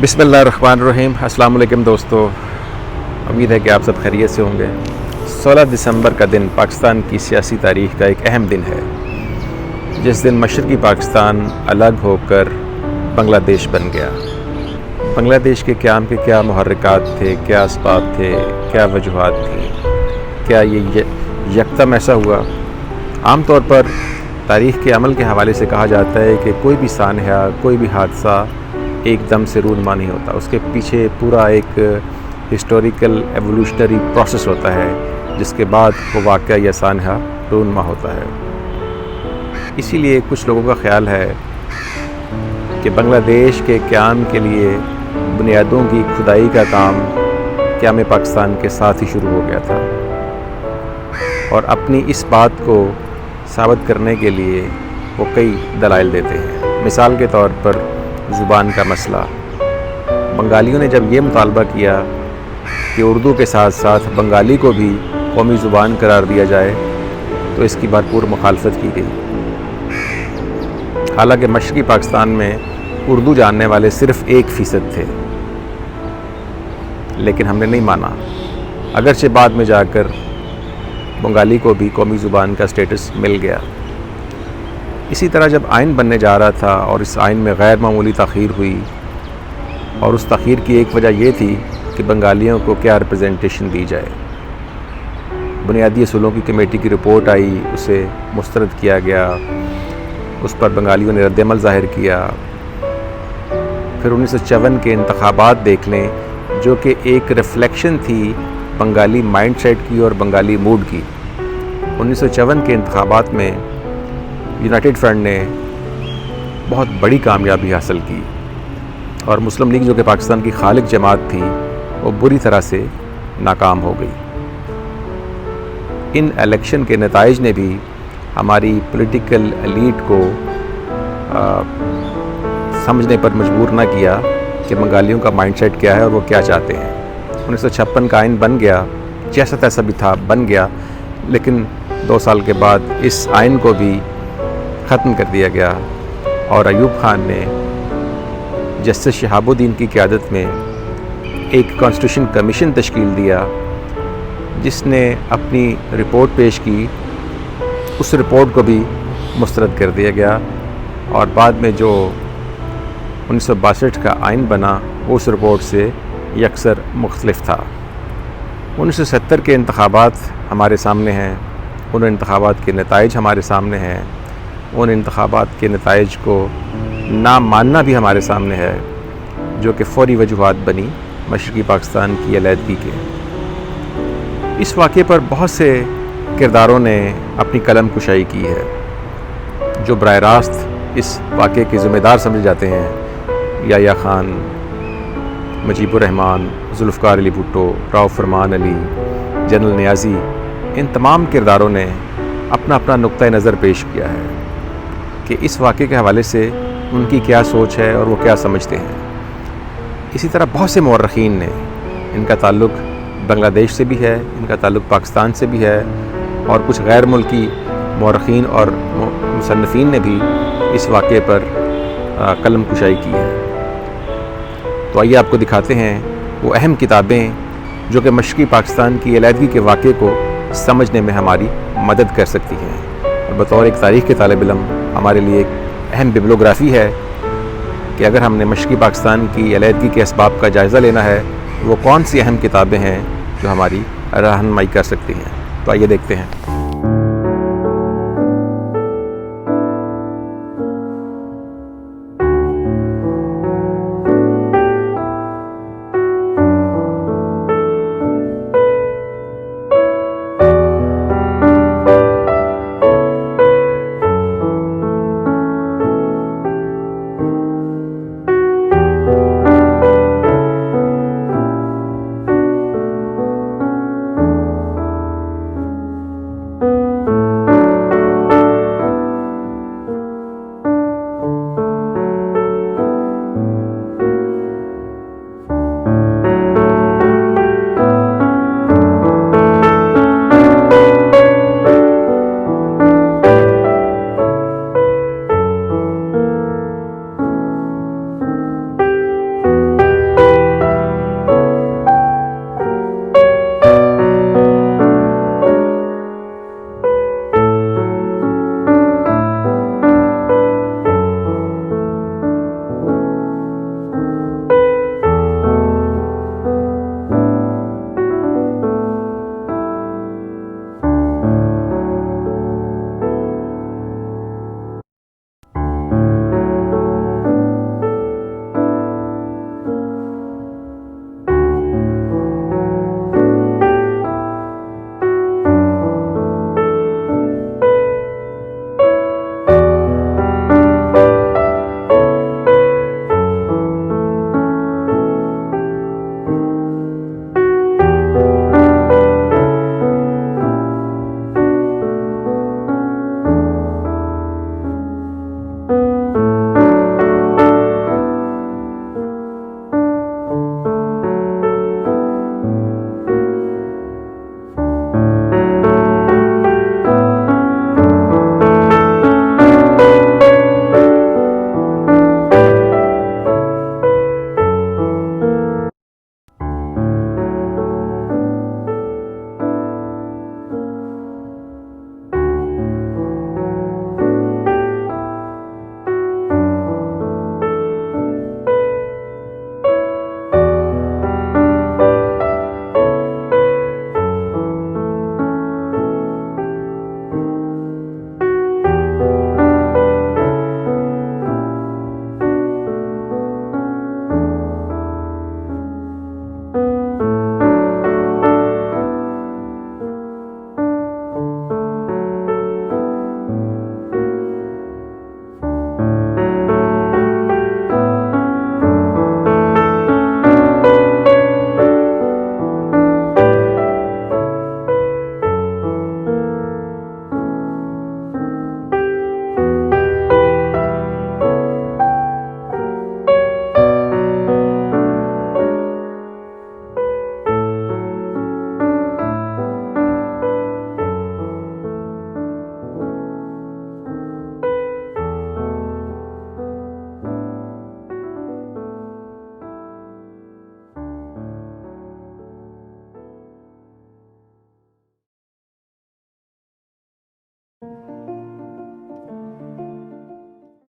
बिस्मिल्लाहिर्रहमानिर्रहीम। अस्सलाम वालेकुम दोस्तों, उम्मीद है कि आप सब खैरियत से होंगे। 16 दिसंबर का दिन पाकिस्तान की सियासी तारीख़ का एक अहम दिन है, जिस दिन मशरक़ी पाकिस्तान अलग होकर बांग्लादेश बन गया। बांग्लादेश के क़याम के क्या मुहर्रिकात थे, क्या असबाब थे, क्या वजूहात थी, क्या ये यकदम ऐसा हुआ? आम तौर पर तारीख़ के अमल के हवाले से कहा जाता है कि कोई भी सानहा, कोई भी हादसा एकदम से रूनुमा नहीं होता। उसके पीछे पूरा एक हिस्टोरिकल एवोल्यूशनरी प्रोसेस होता है, जिसके बाद वो वाक़या या सानहा रूनुमा होता है। इसीलिए कुछ लोगों का ख़्याल है कि बांग्लादेश के क़याम के लिए बुनियादों की खुदाई का काम क़याम पाकिस्तान के साथ ही शुरू हो गया था, और अपनी इस बात को साबित करने के लिए वो कई दलाइल देते हैं। मिसाल के तौर पर ज़ुबान का मसला। बंगालियों ने जब ये मुतालबा किया कि उर्दू के साथ साथ बंगाली को भी कौमी ज़ुबान करार दिया जाए, तो इसकी भरपूर मुखालफत की गई। हालांकि मशरक़ी पाकिस्तान में उर्दू जानने वाले सिर्फ़ 1% थे, लेकिन हमने नहीं माना। अगरचे बाद में जाकर बंगाली को भी कौमी ज़ुबान का स्टेटस मिल गया। इसी तरह जब आइन बनने जा रहा था और इस आइन में गैर मामूली ताख़ीर हुई, और उस ताख़ीर की एक वजह ये थी कि बंगालियों को क्या रिप्रेजेंटेशन दी जाए। बुनियादी असूलों की कमेटी की रिपोर्ट आई, उसे मुस्तरद किया गया, उस पर बंगालियों ने रद्द-ए-अमल ज़ाहिर किया। फिर 1954 के इंतख़ाबात देख लें, जो कि एक रिफ्लेक्शन थी बंगाली माइंड सेट की और बंगाली मूड की। 1954 के इंतख़ाबात में यूनाइटेड फ्रंट ने बहुत बड़ी कामयाबी हासिल की, और मुस्लिम लीग, जो कि पाकिस्तान की खालिक जमात थी, वो बुरी तरह से नाकाम हो गई। इन इलेक्शन के नताइज ने भी हमारी पॉलिटिकल एलीट को समझने पर मजबूर ना किया कि बंगालियों का माइंडसेट क्या है और वो क्या चाहते हैं। 1956 का आइन बन गया, जैसा तैसा भी था बन गया, लेकिन 2 साल के बाद इस आइन को भी ख़त्म कर दिया गया, और अयूब ख़ान ने जस्टिस शहाबुद्दीन की क़यादत में एक कॉन्स्टिट्यूशन कमीशन तश्कील दिया, जिसने अपनी रिपोर्ट पेश की। उस रिपोर्ट को भी मुस्तरद कर दिया गया, और बाद में जो 1962 का आइन बना, उस रिपोर्ट से यकसर मुख्तलिफ था। 1970 के इंतख़ाबात हमारे सामने हैं, उन इंतख़ाबात के नताइज हमारे सामने हैं। उन इंतख़ाबात के नताइज को ना मानना भी हमारे सामने है, जो कि फ़ौरी वजूहात बनी मशरक़ी पाकिस्तान की अलहदगी के। इस वाक़े पर बहुत से किरदारों ने अपनी कलम कुशाई की है, जो बराह रास्त इस वाक़े के ज़िम्मेदार समझे जाते हैं। याह्या ख़ान, मुजीबुर रहमान, ज़ुल्फ़िकार अली भुट्टो, राव फरमान अली, जनरल नियाज़ी, इन तमाम किरदारों ने अपना अपना नुक्ता नज़र पेश किया है कि इस वाक़े के हवाले से उनकी क्या सोच है और वो क्या समझते हैं। इसी तरह बहुत से मौर्रख़ीन ने, इनका ताल्लुक़ बांग्लादेश से भी है, इनका ताल्लुक़ पाकिस्तान से भी है, और कुछ गैर मुल्की मौर्रख़ीन और मुसन्निफ़ीन ने भी इस वाक़े पर कलम कुशाई की है। तो आइए आपको दिखाते हैं वो अहम किताबें जो कि मशरक़ी पाकिस्तान की अलहदगी के वाक़े को समझने में हमारी मदद कर सकती हैं। और बतौर एक तारीख़ के तालिब इल्म हमारे लिए एक अहम बिब्लियोग्राफ़ी है कि अगर हमने मशरक़ी पाकिस्तान की अलहदगी के असबाब का जायज़ा लेना है, वो कौन सी अहम किताबें हैं जो हमारी रहनुमाई कर सकती हैं। तो आइए देखते हैं।